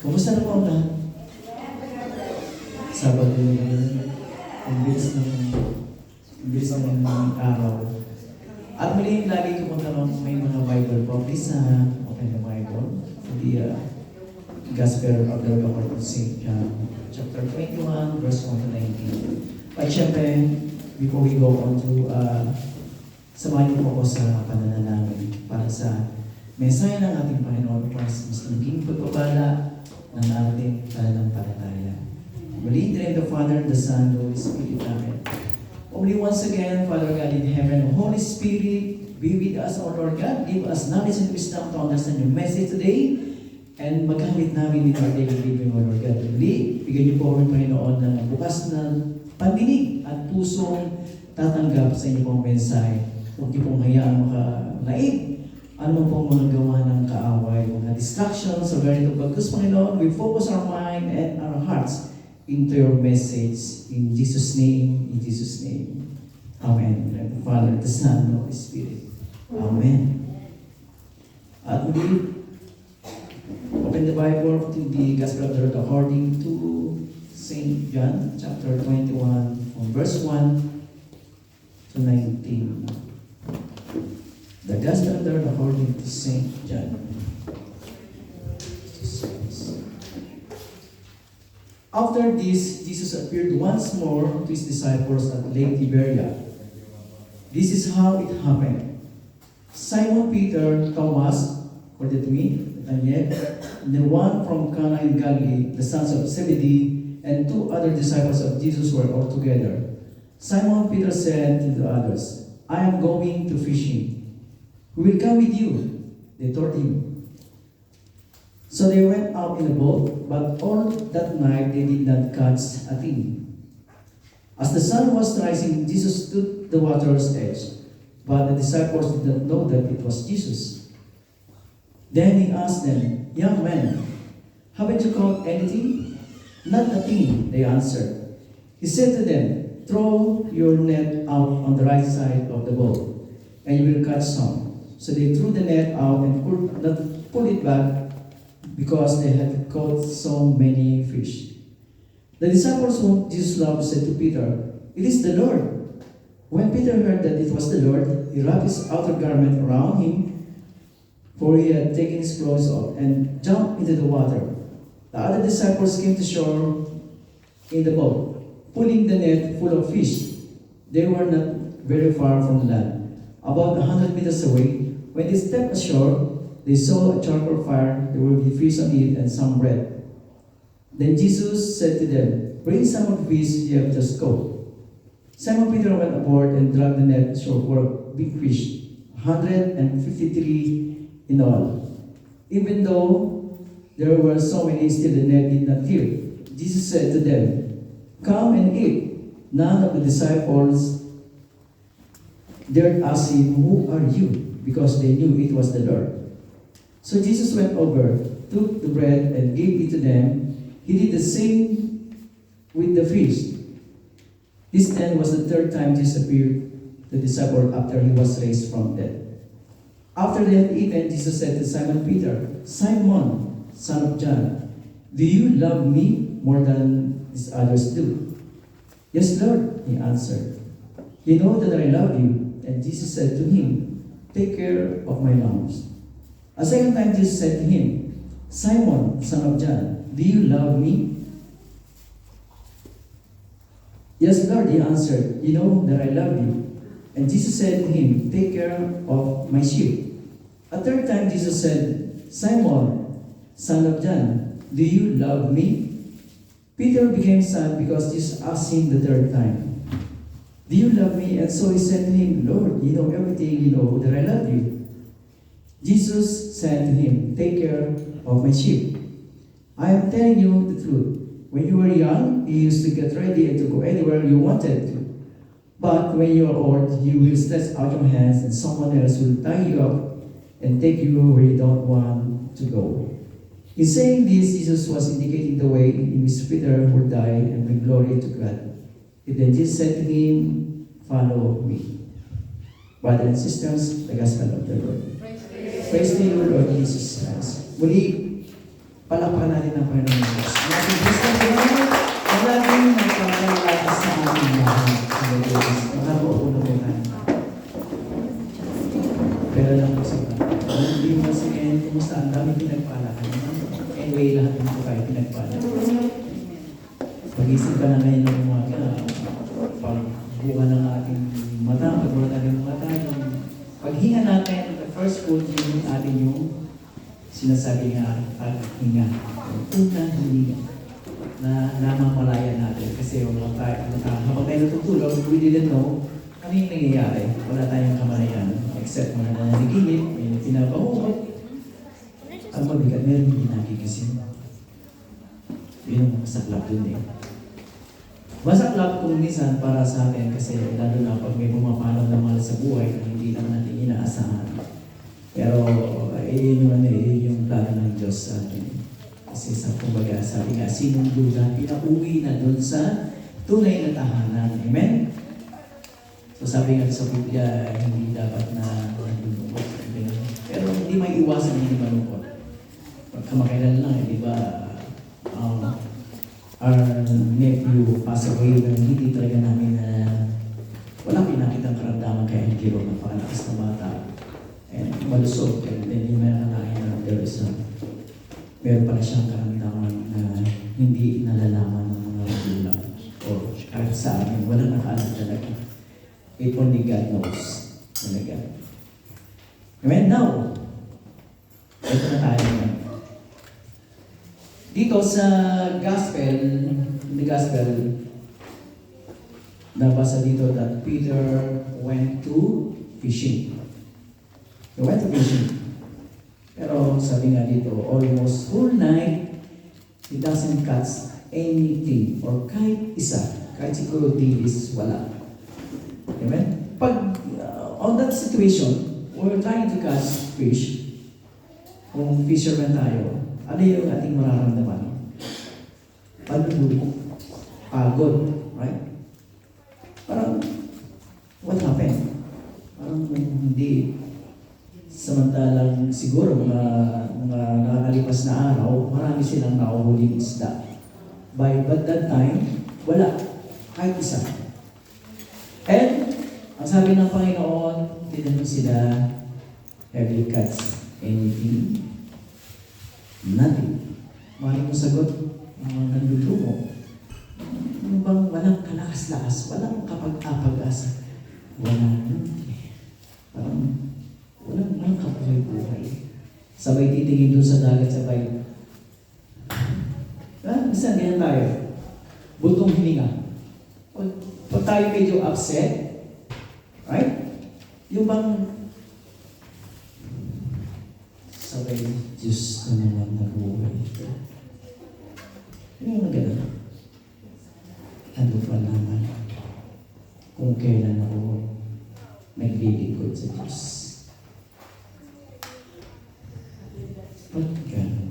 Kumusta na po ang lahat? Sabado na ang bilis ng araw. At muli, lagi ko punta ng may mga Bible po. Please open the Bible. The Gospel of the Lord of St. John, chapter 21, verse 1 to 19. At syempre, before we go on to samahin niyo po ako sa pananalangin para sa mensahe ng ating Panginoon para sa mas naging pagpapala ng ating pananampalataya. Muli, in the name of the Father, the Son, the Holy Spirit. Amen. Only once again, Father God in heaven, Holy Spirit, be with us, O Lord God. Give us knowledge and wisdom to understand your message today and magamit namin in our daily living, O Lord God. Muli, bigyan niyo po kami, Panginoon, ng bukas na pandinig at pusong tatanggap sa inyo pong mensahe. Huwag niyo pong hayaan makalaig ano pong mga gawa ng kaaway, mga distractions, o ganito bagus, Panginoon, we focus our mind and our hearts into your message. In Jesus' name, in Jesus' name. Amen. The Father, the Son, the Holy Spirit. Amen. At we open the Bible to the Gospel of the Lord according to St. John, chapter 21, from verse 1 to 19. The Gospel of the Lord according to St. John. After this, Jesus appeared once more to his disciples at Lake Tiberia. This is how it happened. Simon Peter, Thomas, according to me, Nathanael, the one from Cana in Galilee, the sons of Zebedee, and two other disciples of Jesus were all together. Simon Peter said to the others, I am going to fishing. We will come with you, they told him. So they went out in a boat, but all that night they did not catch a thing. As the sun was rising, Jesus stood at the water's edge, but the disciples did not know that it was Jesus. Then he asked them, Young men, haven't you caught anything? Not a thing, they answered. He said to them, Throw your net out on the right side of the boat, and you will catch some. So they threw the net out and could not pull it back because they had caught so many fish. The disciples whom Jesus loved said to Peter, It is the Lord. When Peter heard that it was the Lord, he wrapped his outer garment around him, for he had taken his clothes off, and jumped into the water. The other disciples came to shore in the boat, pulling the net full of fish. They were not very far from the land, about 100 meters away. When they stepped ashore, they saw a charcoal fire. There were fish on it and some bread. Then Jesus said to them, Bring some of the fish you have just caught. Simon Peter went aboard and dragged the net ashore for big fish, 153 in all. Even though there were so many, still the net did not fill. Jesus said to them, Come and eat. None of the disciples dared ask him, Who are you? because they knew it was the Lord. So Jesus went over, took the bread, and gave it to them. He did the same with the fish. This then was the third time Jesus appeared to the disciple after he was raised from death. After they had eaten, Jesus said to Simon Peter, Simon, son of John, do you love me more than these others do? Yes, Lord, he answered. You know that I love you. And Jesus said to him, take care of my lambs. A second time Jesus said to him, Simon, son of John, do you love me? Yes, Lord, he answered, you know that I love you. And Jesus said to him, take care of my sheep. A third time Jesus said, Simon, son of John, do you love me? Peter became sad because Jesus asked him the third time, do you love me? And so he said to him, Lord, you know everything, you know that I love you. Jesus said to him, take care of my sheep. I am telling you the truth. When you were young, you used to get ready and to go anywhere you wanted to. But when you are old, you will stretch out your hands and someone else will tie you up and take you where you don't want to go. In saying this, Jesus was indicating the way in which Peter would die and bring glory to God. Then Jesus said to him, follow me. Brothers and sisters, the gospel of the Lord. Praise to you, Lord Jesus Christ. Muli, palakpakan natin ang Panginoon Diyos. Ang ating Kristo Panginoon, ang laging nagpapalakas sa ating lahat. Makabuo na po tayo. Pero lang po sa mga. Hindi mo kasi ngayon, kumusta ang dami pinagpalakan. Anyway, lahat ng po tayo pinagpalakan. Pag-isip ka na ngayon ng umaga, pagbuka ng ating mata, pagbuka natin ng mata, paghinga natin, the first food, yung atin yung sinasabi nga paghinga. Unang hininga na namamalaya natin. Kasi habang tayo natutulog, we didn't know ano yung nangyayari. Wala tayong kamalayan. Except mga nananigilip, may pinapahuhot. Ang mabigat, meron hindi nagigising. Yun ang masaklap dun eh. Masaklap kung minsan para sa atin kasi lalo na pag may pumapanaw na mahal sa buhay na hindi naman natin inaasahan. Pero yun yung plano ng Diyos sa atin. Kasi sa kumbaga sabi nga, sinong duda, pinauwi na doon sa tunay na tahanan. Amen? So sabi nga sa Biblia, hindi dapat na nalulungkot. Pero hindi may iwasan hindi malungkot. Pagkamakailan lang, di ba? Our nephew passed away na hindi talaga namin walang pinakitang karamdaman kaya hindi rin napakalakas na bata. And malusog. And then yung nananahin na there is meron pala siyang karamdaman na hindi nalalaman ng mga magulang. O kahit sa amin, walang nakaalam talaga. It only God knows. Talaga. Amen? Now, ito na tayo naman. Dito sa gospel, in the gospel, nabasa dito that Peter went to fishing. He went to fishing. Pero sabi nga dito, almost whole night, he doesn't catch anything. Or kahit isa, kahit siguro dilis, wala. Amen? Pag on that situation, we're trying to catch fish. Kung fisherman tayo, ano yung ating mararamdaman? Panlulunok. Pagod. Right? Parang, what happened? Parang hindi. Samantalang siguro mga nakakalipas na araw, marami silang nakuhuling isda. But that time, wala. Kahit isa. And, ang sabi ng Panginoon, tinanong sila, have you catch anything? Nothing. Maraming mo sagot, mga nandulumo. Ano bang walang kalakas-lakas, walang kapag-apag-asa? Wala. Parang walang kabuhay-buhay. Sabay titingin doon sa dagat, sabay. Minsan ganyan tayo. Butong hininga. Pag tayo medyo upset, right? Yung bang sabay, Diyos na naman na buhay. Yung mga ganun. Ano pa naman kung kailan ako naglilingkod sa Diyos. Bakit gano'n?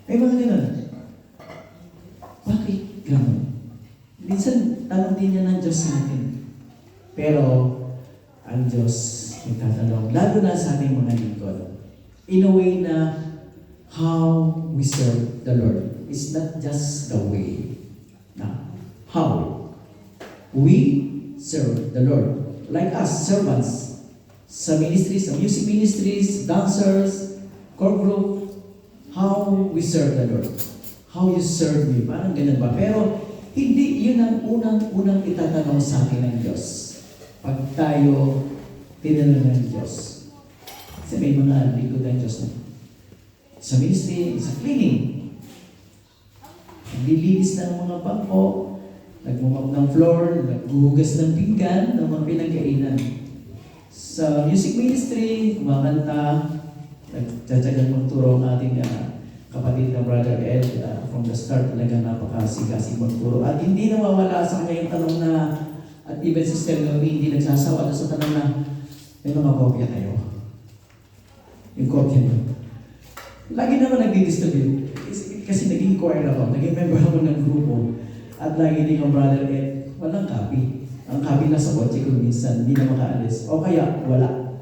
Ay mga gano'n. Bakit gano'n? Minsan, tanong din niya ng Diyos sa atin. Pero, ang Diyos nagtatanong, lalo na sa ating mga lingkod, in a way na how we serve the Lord. It's not just the way. Now, how we serve the Lord. Like us, servants, sa ministries, sa music ministries, dancers, core group, how we serve the Lord. How you serve me. Parang ganun ba? Pero, hindi yun ang unang itatanong sa akin ng Diyos. Pag tayo tinanong ng Diyos. Kasi may mga lingkod ng Diyos na sa ministry, sa cleaning. Naglilinis ng mga bangko, nagmumap ng floor, naghuhugas ng pinggan, ng mga pinagkainan. Sa music ministry, kumakanta, nagtsatsagang magturo ang ating kapatid na Brother Ed. From the start talaga napakasigasig magturo. At hindi nawawala sa kanya yung tanong na, at even Sister Noemi, hindi nagsasawa sa tanong na, may mga kopya kayo. Yung kopya niyo. Lagi naman nagdi-distribute. Kasi naging choir ako, naging member ako ng grupo. At lagi din yung Brother Ed, walang copy. Ang copy nasa kotse ko minsan, hindi na makaalis. O kaya, wala.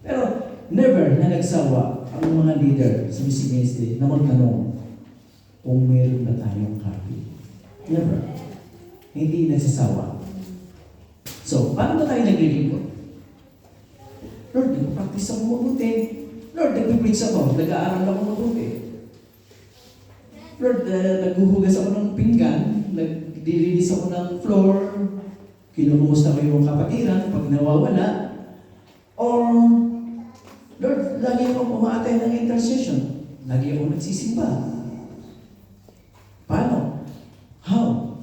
Pero, never na nagsawa ang mga leader sa music ministry na magtanong kung meron ba tayong copy. Never. Hindi nagsasawa. So, paano ba tayo naglilingkod? Lord, nag-practice ako mabuti. Lord, nag-preach ako. Nag-aaral ako mabuti. Lord, naghuhugas ako ng pinggan. Nagdilinis ako ng floor. Kinukumusta ko yung kapatiran pag nawawala. Or, Lord, lagi ako umaatay ng intercession. Lagi ako nagsisimba. Paano? How?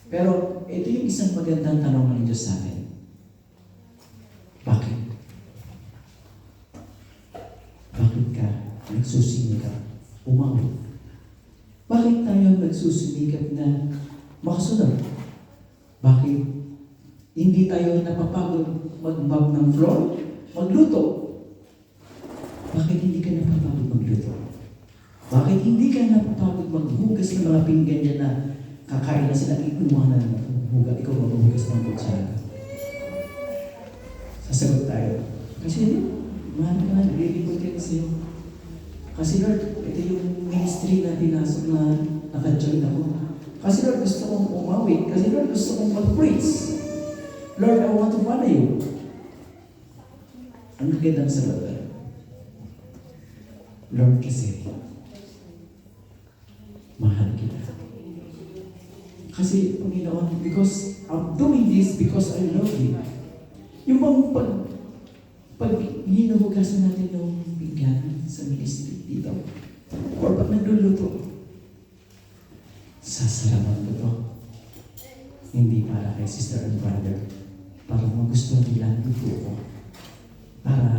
Pero, ito yung isang magandang tanong ng Diyos sa atin. Bakit? Bakit ka nagsusumikap umawit? Bakit tayo nagsusumikap na makasunod? Bakit hindi tayo napapagod mag-map ng floor? Magluto? Bakit hindi ka napapagod magluto? Bakit hindi ka napapagod maghugas ng mga pinggan niya na kakain na sila, inuha na maghugas, ikaw maghugas ng kutsara? Sasagot tayo. Kasi mahal ka na, nililipot ka sa'yo. Kasi Lord, ito yung ministry na pinasok na naka-join ako. Kasi Lord, gusto kong umawit. Kasi Lord, gusto kong mag-praise. Lord, I want to follow you. Ang gandang sagot. Lord, kasi mahal kita. Kasi, Panginoon, because I'm doing this because I love you. Yung bang pag hinuhugasan natin yung pinggan sa ministry dito, or pag nagluluto, sasarapan ko to. Hindi para kay sister and brother, para magustuhan nila ang luto ko. Para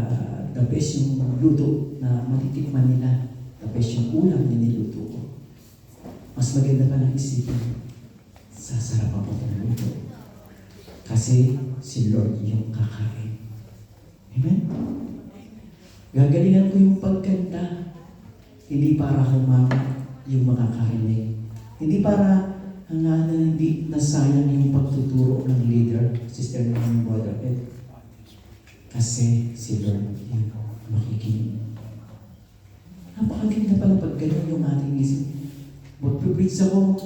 the best yung luto na matitikman nila, the best yung ulam na niluto ko. Mas maganda pa ng isipin, sasarapan ko itong luto. Kasi si Lord yung kakain. Amen? Gagalingan ko yung pagkanta, hindi para humama yung mga karinig. Hindi para hindi nasayang yung pagtuturo ng leader, sister ng brother. Kasi si Lord yung makikinig. Napakaganda pala pag ganyan yung ating isip. Magpipreach ako,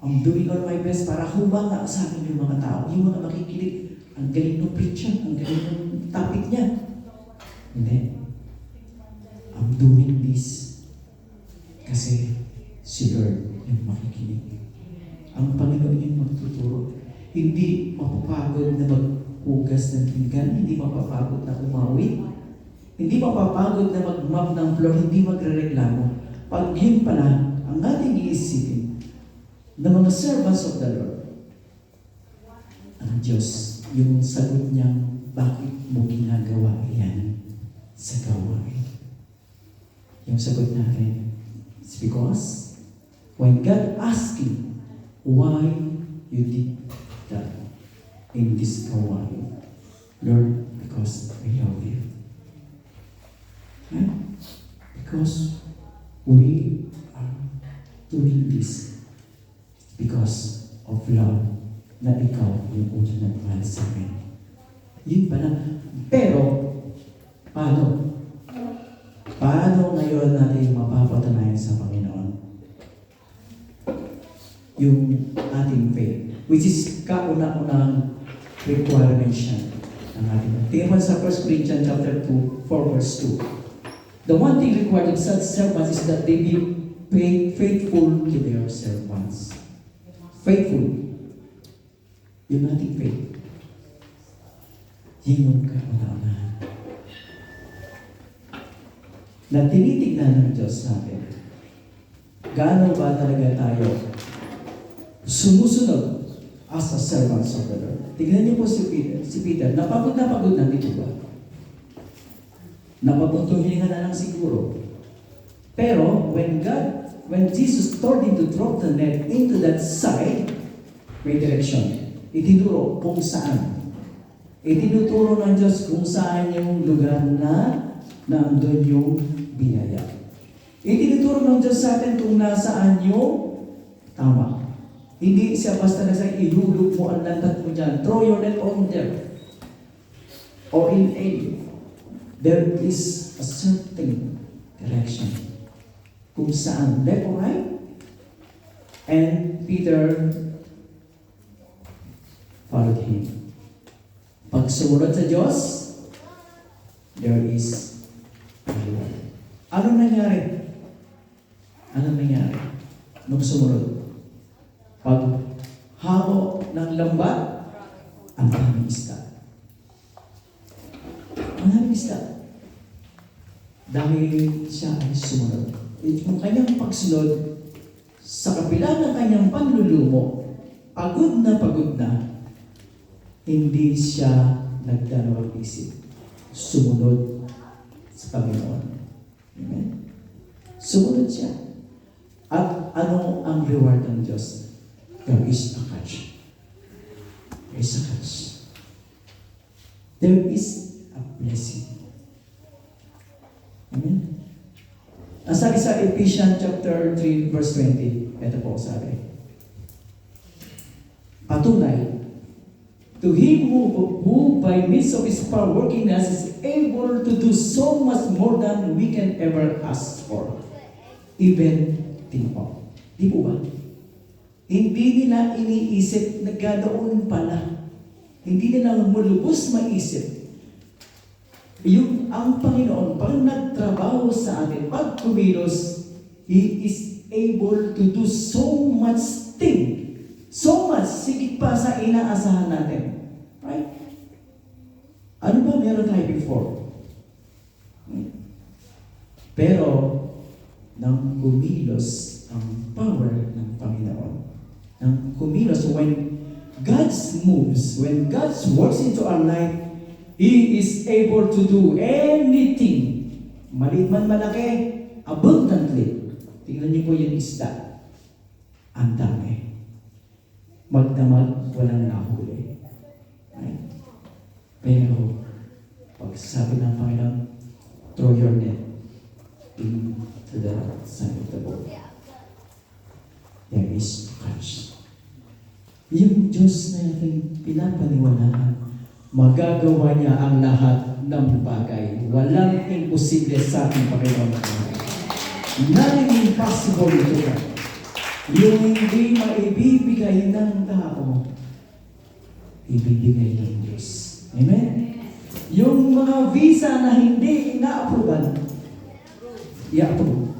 I'm doing all my best para humanga sa akin yung mga tao. Yung mga makikinig, ang galing ng preacher, ang galing ng topic niya. Hindi. I'm doing this kasi si Lord yung makikinig. Ang Panginoon yung magtuturo. Hindi mapapagod na maghugas ng pinggan, hindi mapapagod na umawit, hindi mapapagod na mag-map ng floor, hindi magre-reklamo. Pag yun pala, ang ating iisipin na mga servants of the Lord, ang Diyos, yung sagot niyang, bakit mo ginagawa yan sa gawain? Yung sagot natin, it's because when God asked you why you did that in this gawain, Lord, because I love you. Right? Because we are doing this because of love na ikaw yung una na mahal sa amin. Yun pa lang. Pero, paano? Paano ngayon natin mapapatunayan sa Panginoon yung ating faith, which is kauna-unang requirement siya ng ating. Tingnan mo sa 1 Corinthians chapter 2, 4 verse 2. The one thing required of such servants is that they be faithful to their servants. Faithful. Yung ating faith. Yun yung kauna-unahan. Na tinitignan ng Diyos sa atin. Gaano ba talaga tayo sumusunod as a servants of the Lord? Tignan niyo po si Peter. Napagod na dito ba? Napapuntong hininga na lang siguro. Pero, when Jesus told him to drop the net into that side, may direction. Itinuro kung saan. Itinuturo ng Diyos kung saan yung lugar na nandun yung biyaya. Itinuturo ng Diyos sa atin kung nasaan yung tama. Hindi siya basta na sa ihulog mo ang lantat mo dyan. Throw your net on there. Or in A. There is a certain direction. Kung saan, left or right. And Peter followed him. Pag sumunod sa Diyos, there is a reward. Anong nangyari? Anong nangyari? Nung sumunod? Pag hamo ng lambat, ang daming isda. Ang daming isda. Dahil siya ay sumunod. Yung kanyang pagsunod, sa kabila ng kanyang panlulumo, pagod na, hindi siya nagdalawang isip. Sumunod sa Panginoon. Amen? Sumunod siya. At ano ang reward ng Diyos? There is a catch. There is a catch. There is a blessing. Amen? Ang sabi sa Ephesians chapter 3 verse 20, ito po sabi. Patunay, to Him who by means of His power working in us is able to do so much more than we can ever ask for. Even think of. Di po ba? Hindi nila iniisip na ganoon pala. Hindi nila mulubos maisip. Yung ang Panginoon, pag nagtrabaho sa atin, pag kumilos, He is able to do so much thing. So much, sigit pa sa inaasahan natin. Right? Ano ba meron tayo before? Pero, nang kumilos ang power ng Panginoon, nang kumilos, when God moves, when God works into our life, He is able to do anything, maliit man malaki, abundantly. Tingnan niyo po yung isda. Ang dami. Magdamag, walang nahuli. Right? Pero, pag sabi ng Panginoon, throw your net into the side of the boat. There is catch. Yung Diyos na ating pinapaniwalaan, magagawa niya ang lahat ng bagay. Walang imposible sa ating Panginoon. Nothing impossible to God. Yung hindi maibibigay ng tao, ibibigay ng Diyos. Amen? Yung mga visa na hindi ina-approval, i-approve.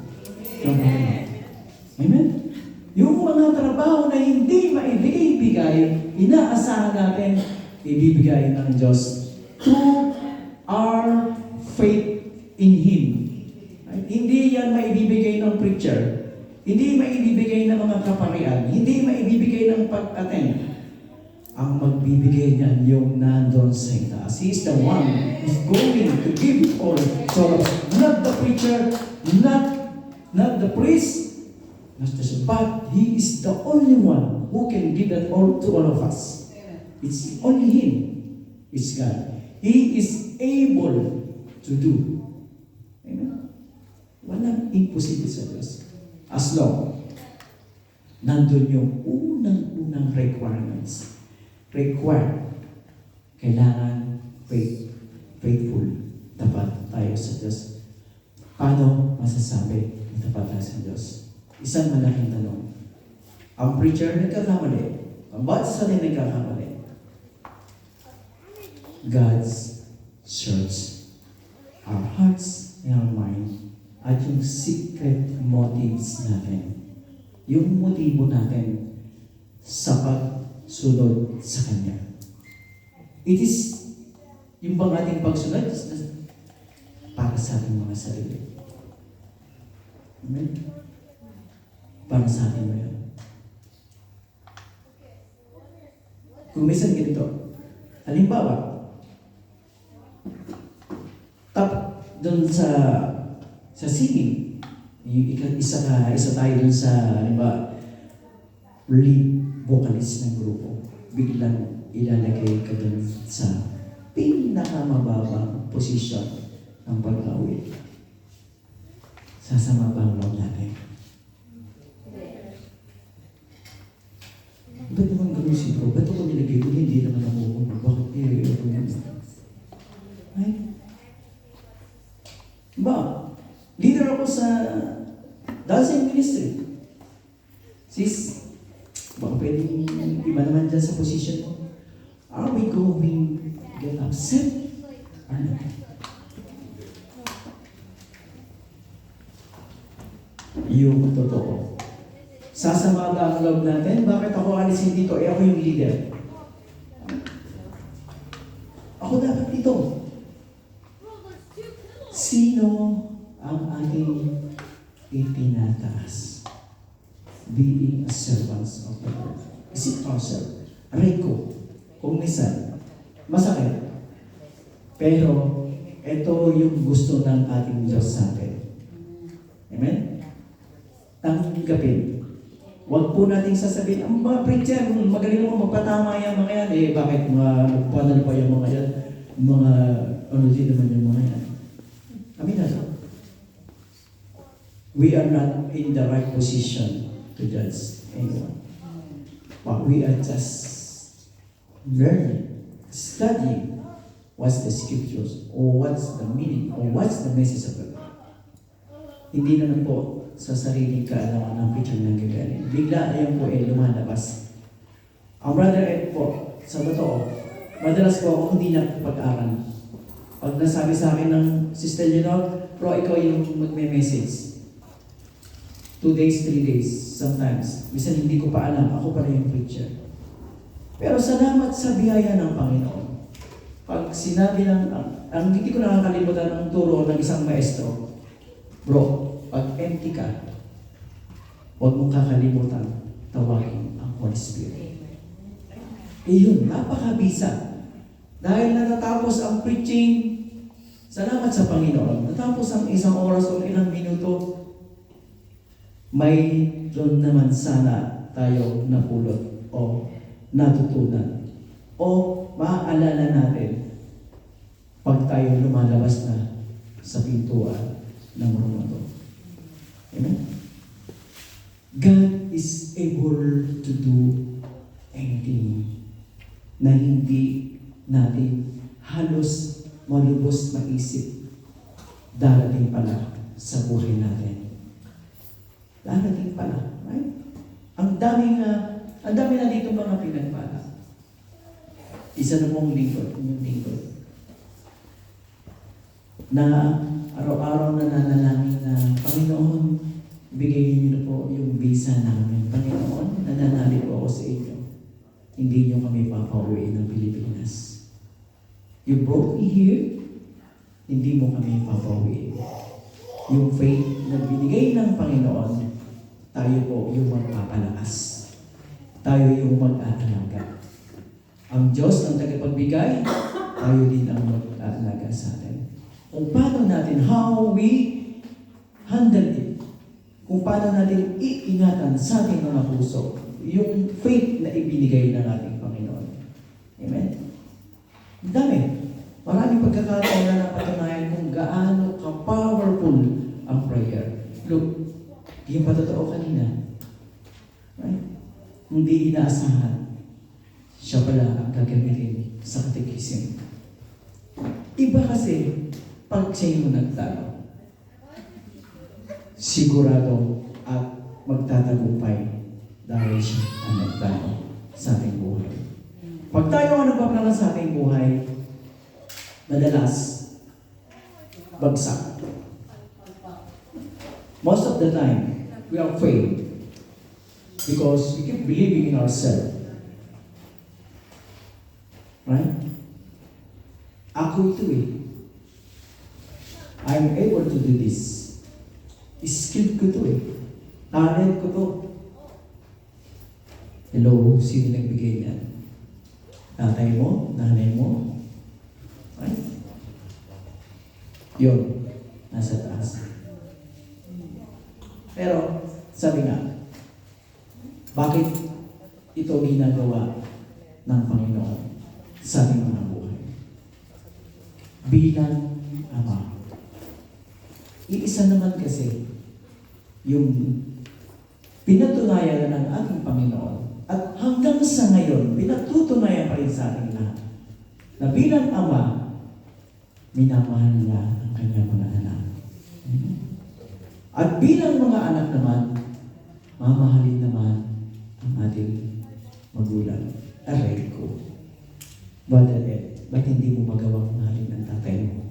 Amen? Yung mga trabaho na hindi maibigay, inaasahan natin, ibibigay ng Diyos through our faith in Him. Right? Hindi yan maibibigay ng preacher. Hindi maibibigay ng mga kaparian. Hindi maibibigay ng pag-attend. Ang magbibigay niyan yung nandun sa itaas. He is the one who's going to give it all. So, not the preacher, not the priest, but He is the only one who can give that all to all of us. It's only Him. It's God. He is able to do. Amen? Wala imposible sa Diyos. As long, nandun yung unang requirements. Kailangan faithful, tapat tayo sa Diyos. Paano masasabi na tapat tayo sa Diyos? Isang malaking tanong. Ang preacher nagkakamali. Ang bawat isa rin nagkakamali. God's search our hearts and our mind at yung secret motives natin. Yung motibo natin sa pagsunod sa Kanya. It is yung bang ating pagsunod para sa ating mga sarili. Amen? Para sa ating mga. Kung minsan ganito, halimbawa, doon sa singing, isa tayo doon sa, halimbawa, lead vocalist ng grupo. Biglang ilalagay ka doon sa pinakamababang posisyon ng pag-awit. Sasama ba ang loob natin? Ba't naman gano'n si bro? Ba't ako nilagay ko? Hindi naman ako. Bakit ako yun? Right? Ba? Leader ako sa dancing ministry. Sis, baka pwedeng iba naman dyan sa position mo. Are we going to get upset? Ano? Yung totoo. Sasama ba ang loob natin? Bakit ako alisin dito? Ako yung leader. Ako dapat dito. Sino ang ating itinataas? Being a servants of the Lord. Is it ourselves? Aray ko. Kung minsan, masakit. Pero, ito yung gusto ng ating Diyos sa atin. Amen? Tanggapin. Huwag po nating sasabihin, ang mga preacher, magaling mo magpatama yung mga yan. Bakit panal pa yung mga yan? Mga, din naman yung mga yan. Amin na lang. We are not in the right position to judge anyone. But we are just learning, studying what's the scriptures, or what's the meaning, or what's the message of God. Hindi naman po sa sariling kaalaman ng preacher ng gagaling. Bigla ayon po lumalabas. Ang brother Ed po, sa totoo, madalas po ako hindi na pag-aral. Pag nasabi sa akin ng Sister Lenore, bro, ikaw yung magme-message. 2 days, 3 days, sometimes. Minsan hindi ko pa alam, ako pala yung preacher. Pero salamat sa biyaya ng Panginoon. Pag sinabi ng, ang hindi ko nakakalimutan ng turo ng isang maestro, bro, pag empty ka, huwag mong kakalimutan tawagin ang Holy Spirit. Yun, napakabisa. Dahil natatapos ang preaching, salamat sa Panginoon, natapos ang isang oras o ilang minuto, may doon naman sana tayo napulot o natutunan o maaalala natin pag tayo lumalabas na sa pintuan ng room to. Amen? God is able to do anything na hindi natin halos malubos maisip darating pala sa buhay natin. Darating pala. Right? Ang dami na dito mga pinagpala. Isa na mong lingkod, yung lingkod. Na araw-araw na nanalangin na, Panginoon, bigay niyo na po yung visa namin. Panginoon, nananalig po ako sa inyo. Hindi niyo kami papauwi ng Pilipinas. You brought me here, hindi mo kami papauwi. Yung faith na binigay ng Panginoon, tayo po yung magpapalakas. Tayo yung mag-aalaga. Ang Diyos ang tagapagbigay, tayo din ang mag-aalaga sa atin. Kung paano natin, how we handle it. Kung paano natin iingatan sa ating mga puso yung faith na ibinigay ng ating Panginoon. Amen? Ang dami. Maraming pagkakataon na napatunayan kung gaano ka-powerful ang prayer. Yung patotoo kanina, right? Hindi inaasahan, siya pala ang gagamitin sa katekism. Iba kasi, pag siya yung nagtanong, sigurado at magtatagumpay dahil siya ang nagtanong sa ating buhay. Pag tayo ang nagpaplano sa ating buhay, madalas, bagsak. Most of the time, we are afraid because we keep believing in ourselves. Right? Ako ito eh. I'm able to do this. Skill ko to eh. Talent ko to. Hello, sino nagbigay niyan? Tatay mo? Nanay mo? Right? Yun. Nasa taas. Pero, sabi nga, bakit ito ginagawa ng Panginoon sa ating mga buhay? Bilang Ama. Iisa naman kasi yung pinatunayan ng ating Panginoon at hanggang sa ngayon, pinatutunayan pa rin sa ating lahat na bilang Ama, minamahal niya ang kanyang mga anak. At bilang mga anak naman, mamahalin naman ang ating magulang. Aray ko. Brother Ed, ba't hindi mo magawang mahalin ng tatay mo?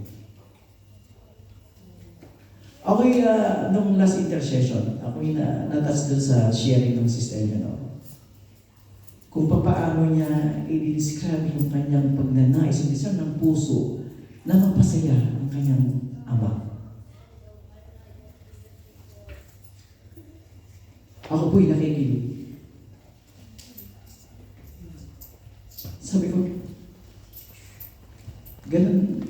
Okay, nung last intercession, ako yung natas doon sa sharing ng Sister Eleanor. Kung paano niya i-describe yung kanyang pagnanais, yung desire ng puso na mapasaya ang kanyang ama. Ako po'y nakikinig. Sabi ko, ganun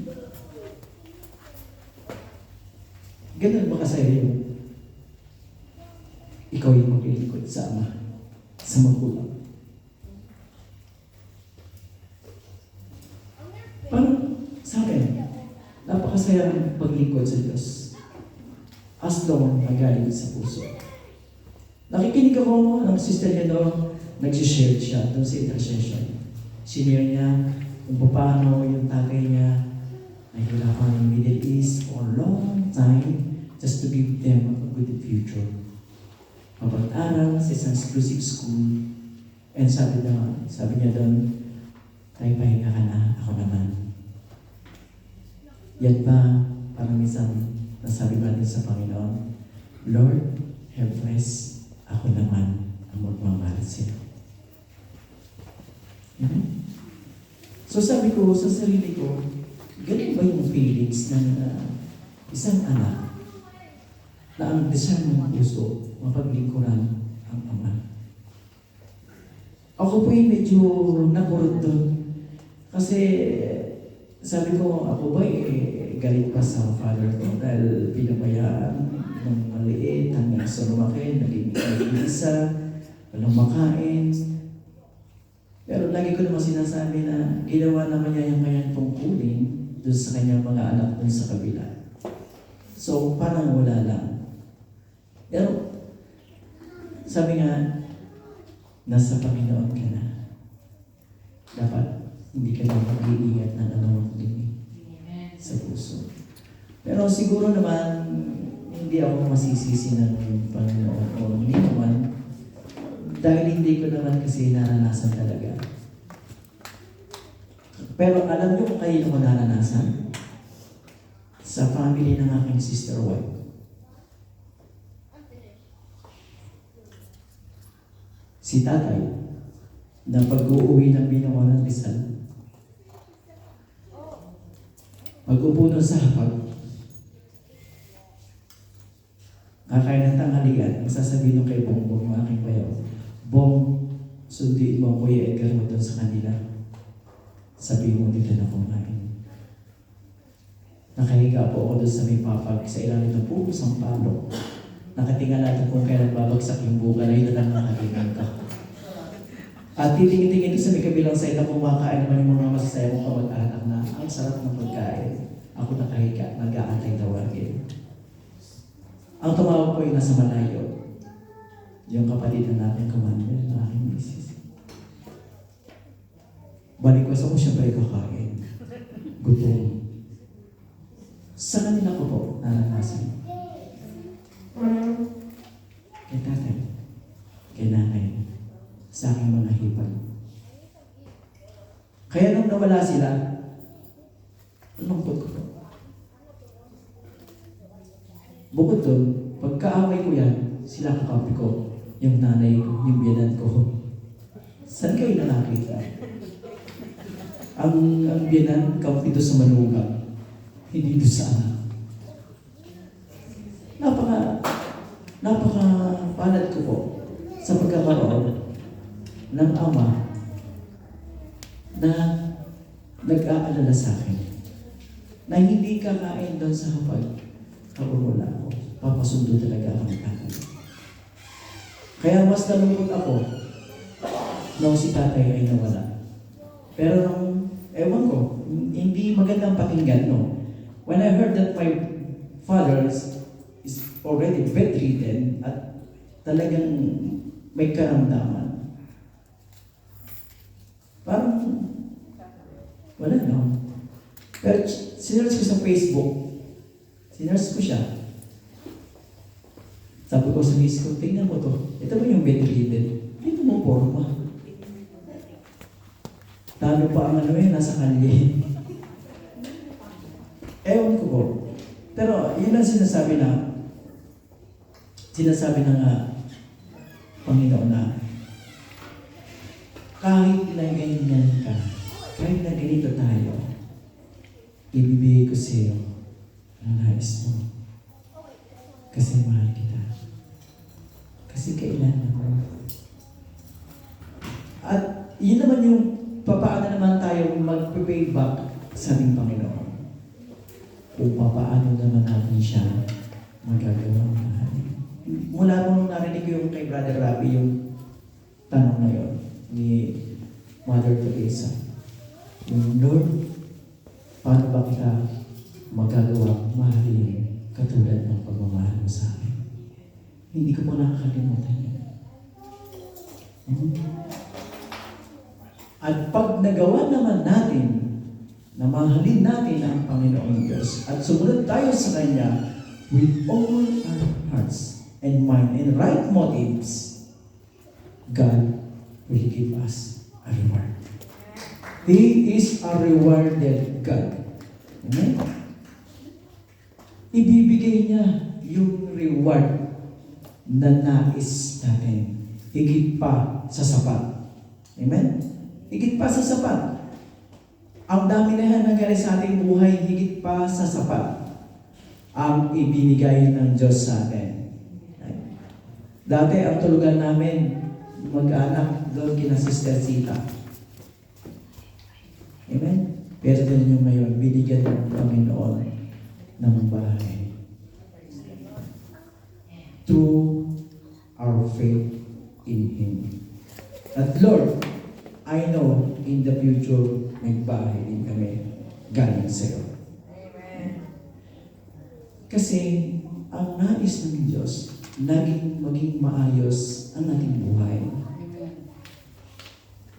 makasaya yung ikaw yung maglilingkod sa ama, sa magulang. Parang sa akin, napakasaya ang paglingkod sa Diyos as long nagaling sa puso. Nakikinig ako ng Sister Leonor, nagsishare siya doon sa intercession. Sinare niya kung paano yung tatay niya nahihirapan ng Middle East for a long time just to give them a good future. Mapag-aral sa isang exclusive school. And sabi niya doon, tayo pahinga ka na, ako naman. Yan ba, parang minsan nasabi natin sa Panginoon, Lord, have rest, ako naman ang magmamahal sila. So sabi ko sa sarili ko, ganun ba yung feelings ng isang anak na ang desire ng puso, mapaglingkuran ang ama? Ako po yung medyo nakurot doon. Kasi sabi ko, ako ba galit pa sa father ko dahil pinabayaan ng maliit hanggang sa lumaki, naging isa, walang makain. Pero lagi ko naman sinasabi na ginawa naman niya yung kanyang tungkulin doon sa kanyang mga anak doon sa kabila. So, parang wala lang. Pero, sabi nga, nasa Panginoon ka na. Dapat, hindi ka na mag-iingat ng anumang dinig sa puso. Pero siguro naman, hindi ako masisisi ng Panginoon o hindi naman, dahil hindi ko naman kasi naranasan talaga. Pero alam niyo kung kayo ko naranasan? Sa family ng aking sister wife. Si tatay, na pag-uuwi ng Binondo ng Rizal, pag-upo nun sa hapag, kakain ng tanghalian, magsasabihin nung kay Bongbong, yung aking bayaw, Bong, sunduin mo Kuya Edgar mo doon sa kanila. Sabihin mo dito na kumain. Nakahiga po ako doon sa may papag sa ilalim ng pupos ang palo. Nakatingala ito kung kailan babagsak yung buka na ito lang nakatingin ka. At titingin-tingin ito sa may kabilang side na kumakain naman yung mga masasaya mong kamag-anak na ang sarap ng pagkain. Ako nakahiga, nag-aantay tawagin. Ang tumawag ko ay nasa malayo. yung kapatid na natin, commander, na aking misis. Balikwas ako, siyempre kakain. Gutom. Sa kanila ko po, naranasan. Kay tatay, kay nanay, sa aking mga hipag. Kaya nung nawala sila, lungkot ko po. Bukod doon, pagkaaway ko yan, sila kakapi ko, yung nanay ko, yung biyanan ko. Saan kayo nakakita? Ang biyanan, kampi doon sa manugang, hindi doon sa anak. Napaka palad ko po sa pagkakaroon ng ama na nag-aalala sa akin na hindi kakain doon sa hapag kapag wala ako. Papasundo talaga ako ng tatay. Kaya mas nalungkot ako nung si tatay ay nawala. Pero nung, ewan ko, hindi magandang pakinggan, no? When I heard that my father is already bedridden at talagang may karamdaman, parang wala, no? Pero sinerge ko sa Facebook, sinerge ko siya. Sabi ko sa miss ko, tingnan mo to. Ito ba yung bedridden? Ito mo forma. Talo pa ang ano yun, nasa kalye. Ewan ko po. Pero yun ang sinasabi ng Panginoon na kahit na ganyan ka, kahit na ganito tayo, ibibigay ko sa iyo ang nais mo. Kasi mahal kita. Kasi kailangan mo. At yun naman yung papaano naman tayo mag-pay back sa ating Panginoon. Kung papaano naman natin siya magagawa mahalin. Mula mo nung narinig ko yung kay Brother Rabi, yung tanong na yun ni Mother Teresa. Yung Lord, paano ba kita magagawa mahalin katulad ng pagmamahal mo sa akin? Hindi ko po nakakalimutan yun. At pag nagawa naman natin na mahalin natin ang Panginoong Diyos at sumunod tayo sa Kanya with all our hearts and mind and right motives, God will give us a reward. He is a rewarded God. Amen? Ibibigay niya yung reward na nais natin. Higit pa sa sapat. Amen? Higit pa sa sapat. Ang dami na yan nangyari sa ating buhay, higit pa sa sapat ang ibinigay ng Diyos sa atin. Dati ang tulugan namin, mag-anak doon kina Sister Sita. Amen? Pero din yung ngayon, binigyan ng Panginoon ng bahay. Through our faith in Him. At Lord, I know in the future, may bahay din kami galing sa iyo. Kasi ang nais ng Diyos, maging maayos ang ating buhay.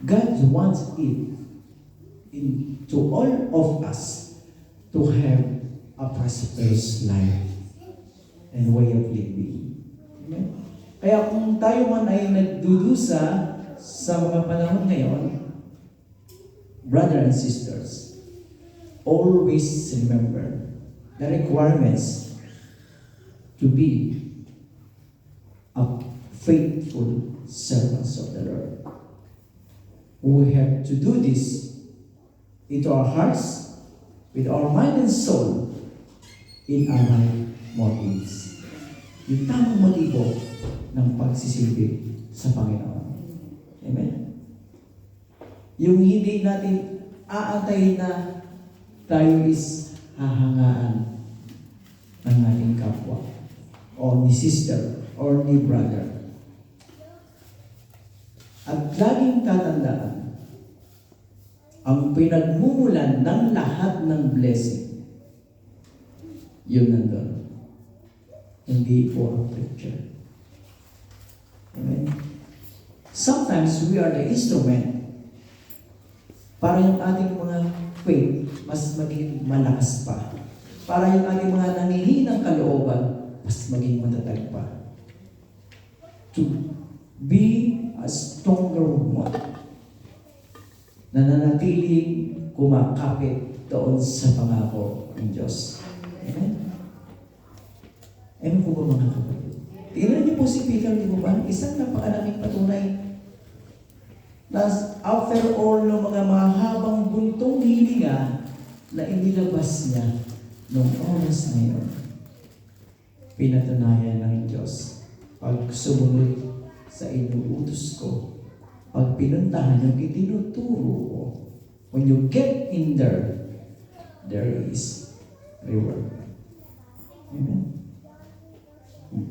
God wants it to all of us to have a prosperous life and way of living. Amen? Kaya kung tayo man ay nagdudusa sa mga panahon ngayon, brothers and sisters, always remember the requirements to be a faithful servants of the Lord. We have to do this into our hearts, with our mind and soul, in our right motives. Yung tamang motibo ng pagsisilbi sa Panginoon. Amen? Yung hindi natin aantayin na tayo is hahangaan ng ating kapwa, o ni sister, or ni brother. At laging tatandaan, ang pinagmumulan ng lahat ng blessing, yun nandun. Hindi po ang preacher. Amen? Sometimes we are the instrument para yung ating mga faith mas maging malakas pa. Para yung ating mga nangihinang kalooban mas maging matatag pa. To be a stronger one na nanatiling kumakapit doon sa pangako ng Diyos. Amen? Amen po ba mga kapatid? Tingnan niyo po si Peter, di ba? Isang napakalaking patunay na after all ng mga mahabang buntong hininga na inilabas niya noong oras na yun, pinatunayan ng Diyos pag sumunod sa inuutos ko, pag pinuntahan yung itinuturo ko, when you get in there, there is reward. Amen?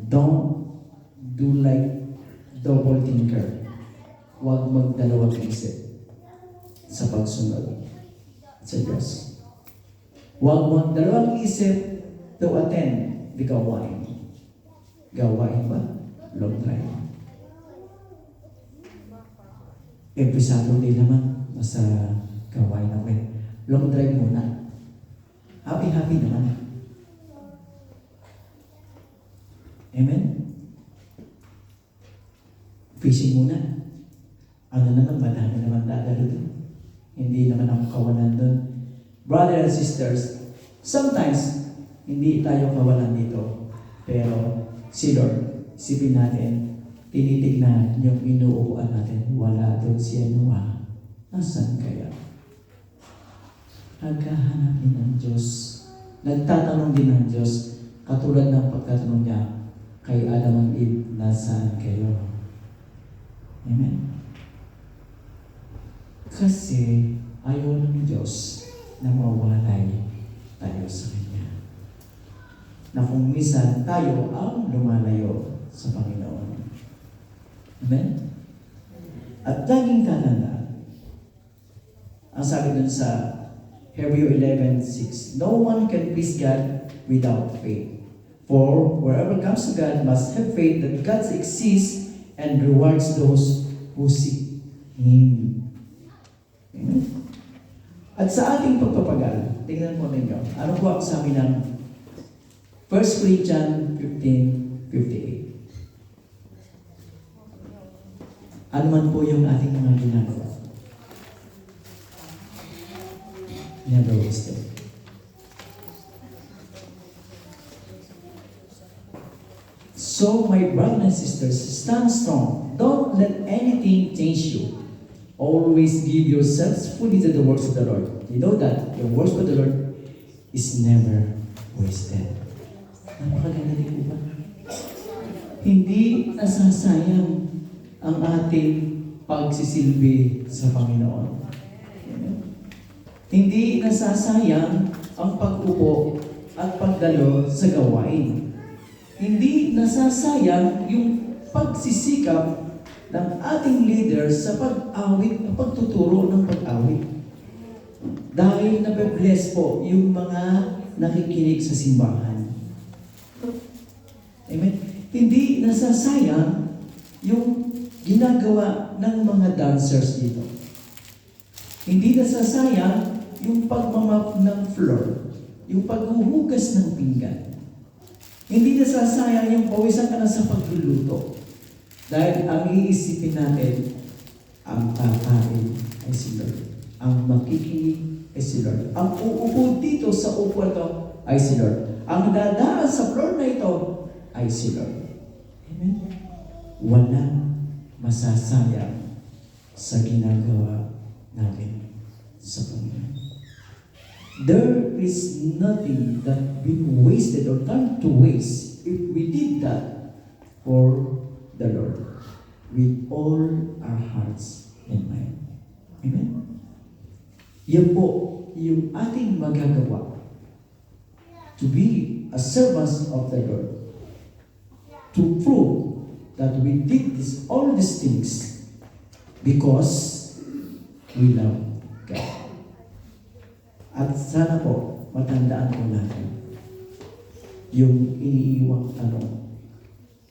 Don't do like double thinker. Huwag magdalawang isip sa pagsunod sa Diyos. Huwag magdalawang isip to attend the gawain. Gawain ba? Long drive. Every Saturday naman, nasa gawain ako eh. Long drive muna. Happy-happy naman. Amen? Fishing muna. Ano naman, madami naman dadalo doon. Hindi naman ako kawalan doon. Brothers and sisters, sometimes, hindi tayo kawalan dito. Pero, si Lord, isipin natin, tinitignan yung inuupuan natin, wala doon si Noah. Nasaan kaya? Naghahanap din ng Diyos. Nagtatanong din ng Diyos, katulad ng pagkatanong niya kay Adam and Eve, nasaan kayo? Amen? Kasi ayaw ng Diyos na mawalay tayo sa Kanya. Na kung minsan tayo ang lumalayo sa Panginoon. Amen? At laging tatandaan, ang sabi dun sa Hebrew 11:6, no one can please God without faith. For wherever comes to God must have faith that God exists and rewards those who seek Him. Amen? At sa ating pagpapagal, tingnan mo ninyo, ano po ang sabi ng 1 Corinthians 15:58? Ano man po yung ating mga ginagawa? Never wasted. So, my brothers and sisters, stand strong. Don't let anything change you. Always give yourselves fully to the works of the Lord. You know that your works for the Lord is never wasted. Napakaganda din po ba? Hindi nasasayang ang ating pagsisilbi sa Panginoon. Hindi nasasayang ang pag-upo at pagdalo sa gawain. Hindi nasasayang yung pagsisikap ng ating leader sa pag-awit at pagtuturo ng pag-awit. Dahil nabe-bless po yung mga nakikinig sa simbahan. Amen? Hindi nasasayang yung ginagawa ng mga dancers dito. Hindi nasasayang yung pagmamap ng floor, yung paghuhugas ng pinggan. Hindi nasasayang yung pawisan ka na sa pagluluto. Dahil ang iisipin natin, ang kakain ay si Lord. Ang makikinig ay si Lord. Ang uupo dito sa upuan ito ay si Lord. Ang dadaan sa floor na ito ay si Lord. Amen? Walang masasayang sa ginagawa natin sa Panginoon. There is nothing that been wasted or done to waste if we did that for the Lord with all our hearts and mind. Amen? Yan po yung ating magagawa to be a servants of the Lord, to prove that we did all these things because we love God. At sana po, matandaan po natin yung iniiwang tanong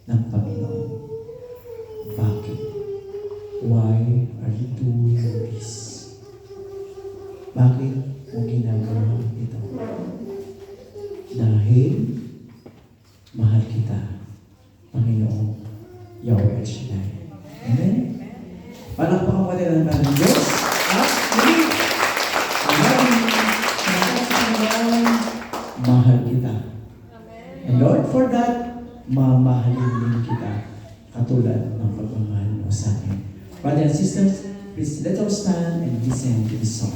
ng Panginoon. Bakit? Why are you doing this? Bakit mo ginagawa ito? Dahil mahal kita, Panginoong Yahweh Shaddai. Amen? Palakpakan pa rin ang ng Diyos. At muli, mahal kita. And Lord, for that, mamahalin din kita katulad ng pagmamahal mo sa akin. Brothers and sisters, please let us stand and listen to this song.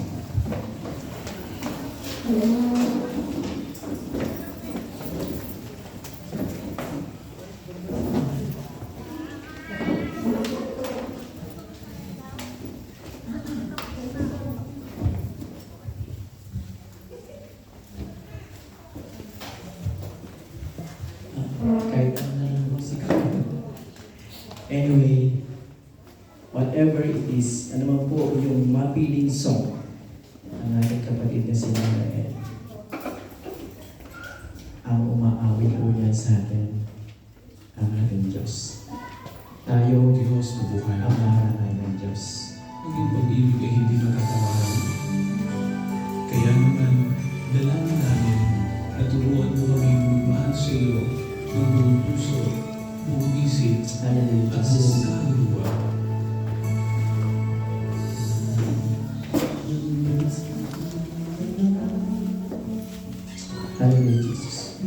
Kahit ang musika. Anyway, whatever it is, ano man po yung mapiling song ang ating kapatid na si Noel, ang umaawit po niya sa atin, ang ating Diyos. Tayo, Diyos, mabuhay. ang maharanay ng Diyos. Ang iyong pag-ibig ay hindi matatawaran. Kaya naman, dalangin namin na turuan mo kami magmahal sa iyo ng buong puso, buong isip, Hallelujah, at Jesus. buong kaluluwa. Hallelujah, Jesus.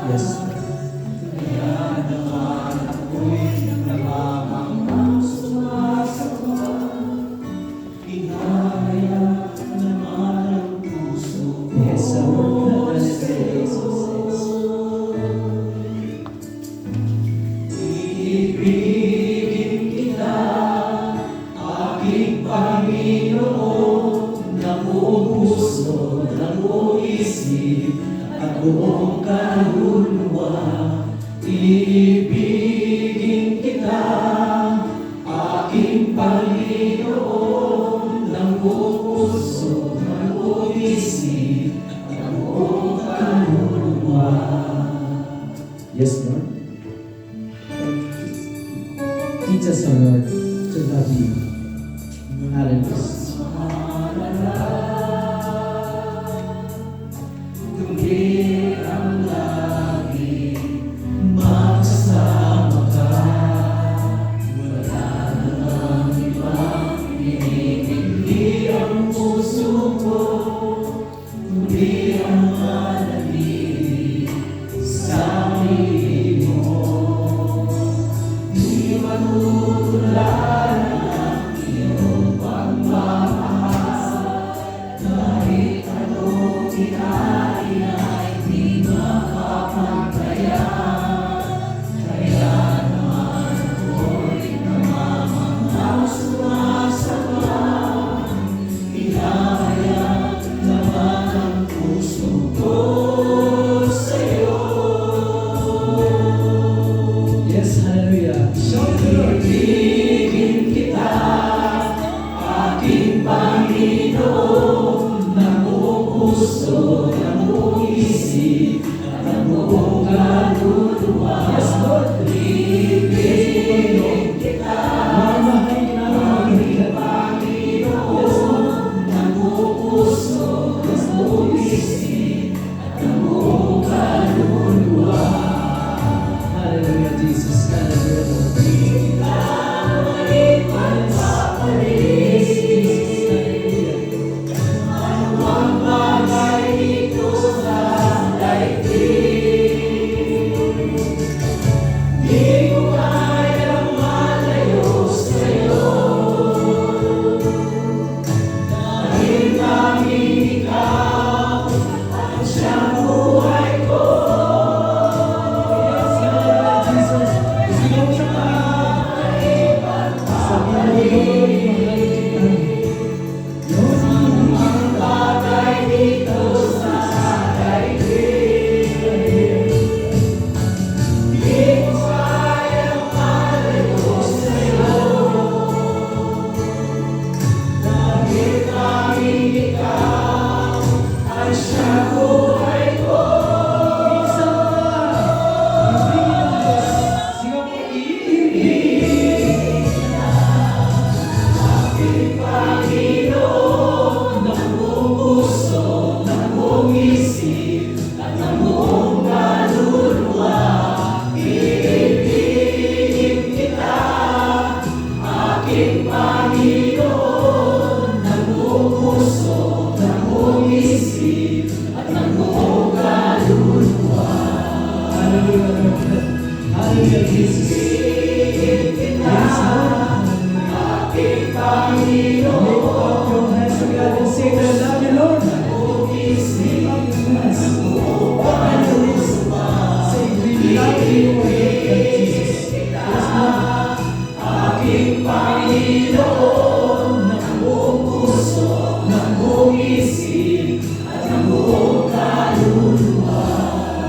Yes. Yes, Lord. Hallelujah, Jesus. Ibigin kita, aking Panginoon, ng buong puso, ng buong isip, at buong kaluluwa. Ibigin kita, aking Panginoon, ng buong puso, ng buong isip, at buong kaluluwa. Yes, Lord. Teach us, O Lord, to love you. Hallelujah. Kundi ang lagi makasama ka. Wala namang ibang hinihindi ang puso ko, kundi ang manatili sa piling mo. Di matutulan ang iyong pagmamahal, kahit anong kinain ay di makapantayan. Kaya naman ako'y namamanghaw sumasama, inahayag naman ang puso ko sa'yo. Yes, hallelujah. Ibigin kita, aking Panginoon, ng buong puso, ng buong isip, at ng buong kaluluwa. Yes, Lord. Ibigin kita, Mamahalin namin aking Panginoon, ng buong puso, ng buong isip, at ng buong kaluluwa. Hallelujah, Jesus. Hallelujah, Lord. Ang bagay dito sa daigdig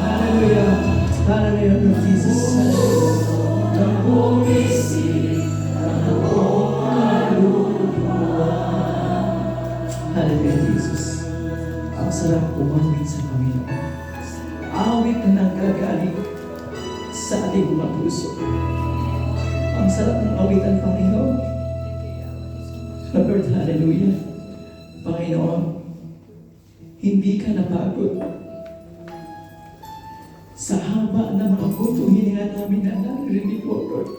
Hallelujah. Hallelujah, Lord Jesus. Hallelujah, Jesus. Ang sarap umawit sa Panginoon. Awit na nanggagaling sa ating mga puso. Ang sarap ng awitan, Panginoon. Lord, hallelujah. Panginoon, hindi ka napagod sa haba ng mga butong hininga namin na naririnig mo, Lord.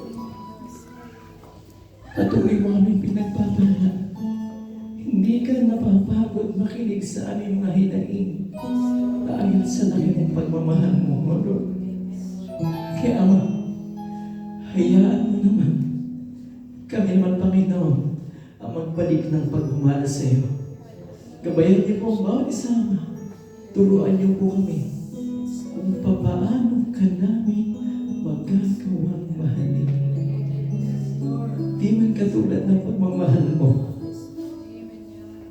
Patuloy mo kami pinagpapala. Hindi ka napapagod makinig sa aming mga hinaing dahil sa laki ng pagmamahal mo, Lord. Kaya Ama, hayaan mo naman kami naman, Panginoon, ang magbalik ng pagmamahal sa iyo. Gabayan niyo po ang bawat isama. Turuan niyo po kami kung paano ka namin magagawang mahalin. Di man katulad ng pagmamahal mo.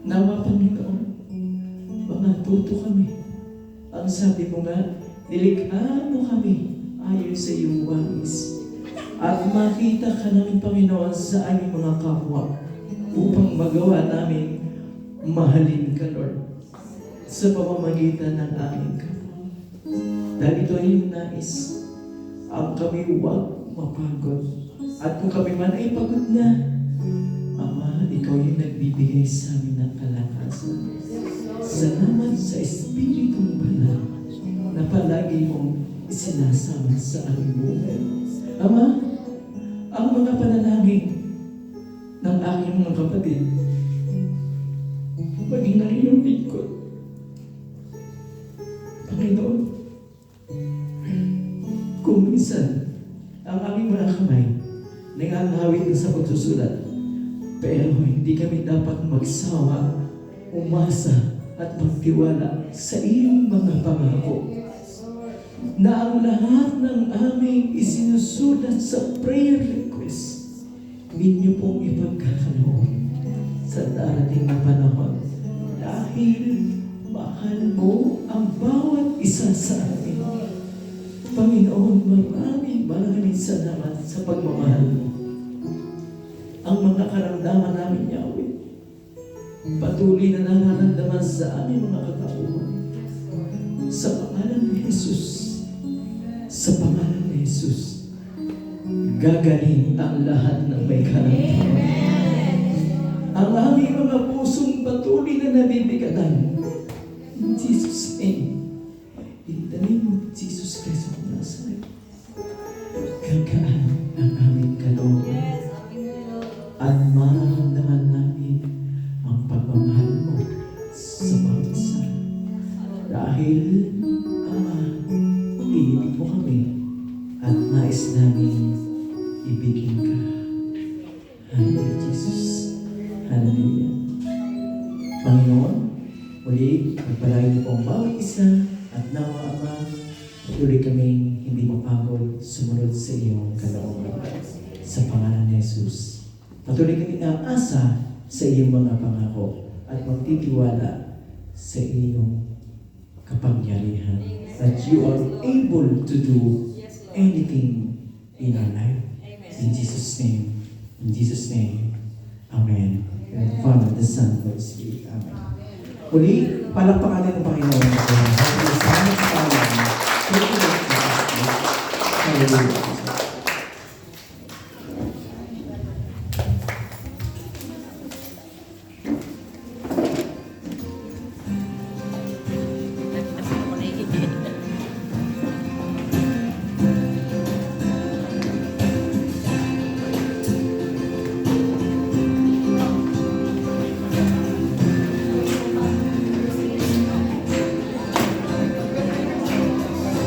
Nawa, Panginoon, matuto kami. Ang sabi mo nga, nilikha mo kami ayon sa iyong wais. At makita ka namin, Panginoon, sa aming mga kapwa upang magawa namin mahalin ka, Lord, sa pamamagitan ng aming kapwa. Dahil ito ay yung nais, ang kami huwag mapagod. At kung kami man ay pagod na, Ama, ikaw yung nagbibigay sa amin ng kalakasan. Salamat sa Espiritong Banal na palagi mong isinasama sa aming buhay. Ama, ang mga panalangin ng aking mga kapatid, maging ng iyong lingkod. Panginoon, kung minsan ang aming mga kamay nangangawit na sa pagsusulat, pero hindi kami dapat magsawa, umasa at magtiwala sa iyong mga pangako na ang lahat ng aming isinusulat sa prayer request ninyo pong ipagkakaloon sa darating na panahon dahil mahal mo ang bawat isa sa amin. Panginoon, maraming salamat sa pagmamahal mo. Ang mga karamdaman namin, Yahweh, patuloy na nararamdaman sa aming mga katauhan. Sa pangalan ni Jesus, sa pangalan ni Jesus, gagaling ang lahat ng may karamdaman. Ang aming mga pusong patuloy na nabibigatan. In Jesus' name, in the name of Jesus Christ of Nazareth, gagaan ang aming kalooban. At mararamdaman namin ang pagmamahal mo sa bawat isa. Dahil, iibig mo kami at nais namin ibigin ka. Hallelujah, Jesus. Hallelujah. Panginoon, muli, magpalain niyo po ang bawat isa at nawa, Ama, tuloy kaming hindi mapagod sumunod sa iyong kalooban. Sa pangalan ni Jesus. Patuloy kami na asa sa iyong mga pangako at magtitiwala sa iyong kapangyarihan that you are able to do anything in our life. In Jesus' name, Amen. And the Father, the Son, the Holy Spirit. Amen. Uli, palakpakan ng Panginoon. Hallelujah.